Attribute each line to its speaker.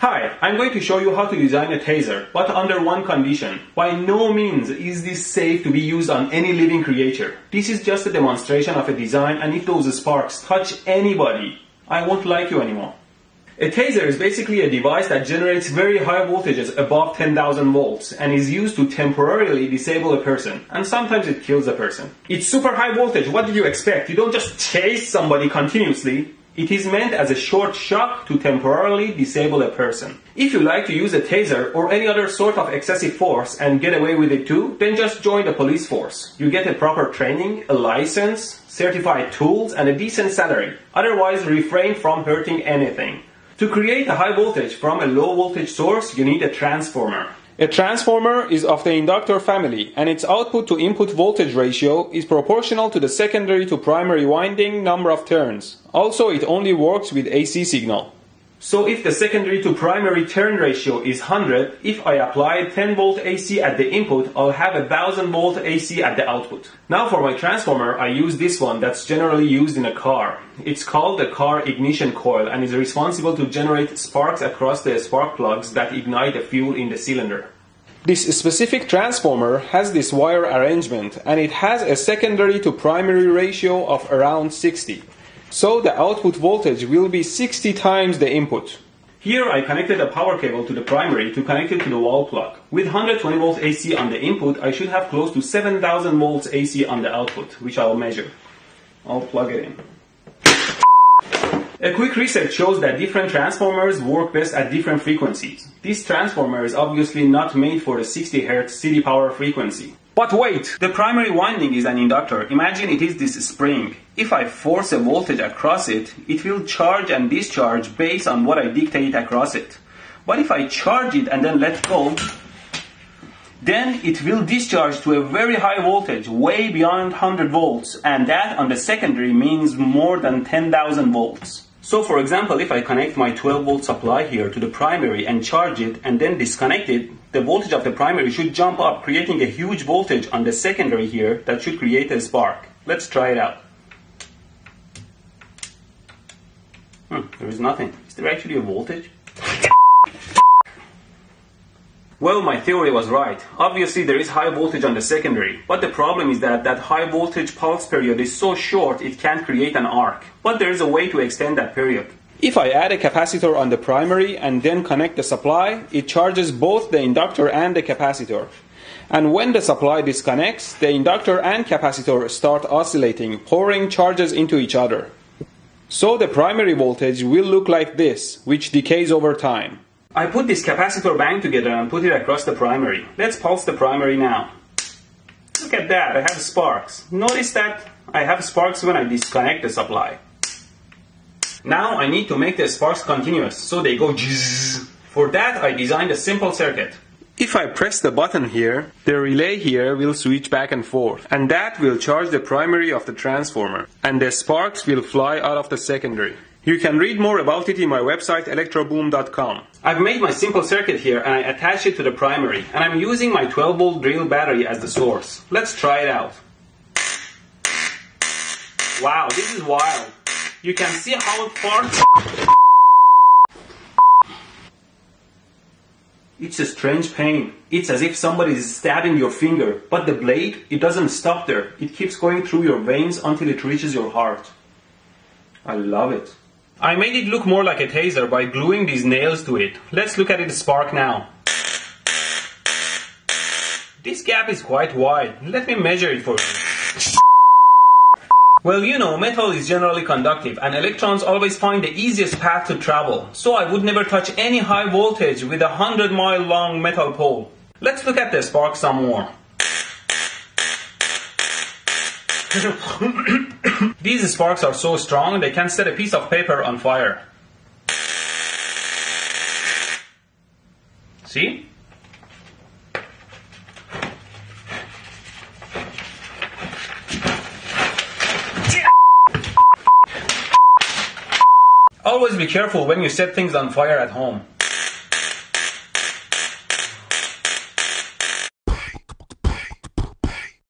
Speaker 1: Hi, I'm going to show you how to design a taser, but under one condition. By no means is this safe to be used on any living creature. This is just a demonstration of a design, and if those sparks touch anybody, I won't like you anymore. A taser is basically a device that generates very high voltages above 10,000 volts and is used to temporarily disable a person, and sometimes it kills a person. It's super high voltage. What did you expect? You don't just chase somebody continuously. It is meant as a short shock to temporarily disable a person. If you like to use a taser or any other sort of excessive force and get away with it too, then just join the police force. You get a proper training, a license, certified tools, and a decent salary. Otherwise, refrain from hurting anything. To create a high voltage from a low voltage source, you need a transformer. A transformer is of the inductor family, and its output to input voltage ratio is proportional to the secondary to primary winding number of turns. Also, it only works with AC signal. So if the secondary to primary turn ratio is 100, if I apply 10 volt AC at the input, I'll have 1000 volt AC at the output. Now for my transformer, I use this one that's generally used in a car. It's called the car ignition coil and is responsible to generate sparks across the spark plugs that ignite the fuel in the cylinder. This specific transformer has this wire arrangement, and it has a secondary to primary ratio of around 60. So the output voltage will be 60 times the input. Here I connected a power cable to the primary to connect it to the wall plug. With 120 volts AC on the input, I should have close to 7000 volts AC on the output, which I'll measure. I'll plug it in. A quick research shows that different transformers work best at different frequencies. This transformer is obviously not made for the 60 Hz city power frequency. But wait, the primary winding is an inductor. Imagine it is this spring. If I force a voltage across it, it will charge and discharge based on what I dictate across it. But if I charge it and then let go, then it will discharge to a very high voltage, way beyond 100 volts, and that on the secondary means more than 10,000 volts. So for example, if I connect my 12 volt supply here to the primary and charge it and then disconnect it, the voltage of the primary should jump up, creating a huge voltage on the secondary here that should create a spark. Let's try it out. There is nothing. Is there actually a voltage? Well, my theory was right. Obviously there is high voltage on the secondary, but the problem is that that high voltage pulse period is so short it can't create an arc. But there is a way to extend that period. If I add a capacitor on the primary and then connect the supply, it charges both the inductor and the capacitor. And when the supply disconnects, the inductor and capacitor start oscillating, pouring charges into each other. So the primary voltage will look like this, which decays over time. I put this capacitor bank together and put it across the primary. Let's pulse the primary now. Look at that, I have sparks. Notice that I have sparks when I disconnect the supply. Now I need to make the sparks continuous, so they go zzz. For that I designed a simple circuit. If I press the button here, the relay here will switch back and forth, and that will charge the primary of the transformer, and the sparks will fly out of the secondary. You can read more about it in my website electroboom.com. I've made my simple circuit here and I attach it to the primary, and I'm using my 12 volt drill battery as the source. Let's try it out. Wow, this is wild. You can see how far... It's a strange pain. It's as if somebody is stabbing your finger, but the blade, it doesn't stop there. It keeps going through your veins until it reaches your heart. I love it. I made it look more like a taser by gluing these nails to it. Let's look at it spark now. This gap is quite wide. Let me measure it for you. Well, you know, metal is generally conductive and electrons always find the easiest path to travel. So I would never touch any high voltage with a 100-mile long metal pole. Let's look at the spark some more. These sparks are so strong they can set a piece of paper on fire. See? Always be careful when you set things on fire at home.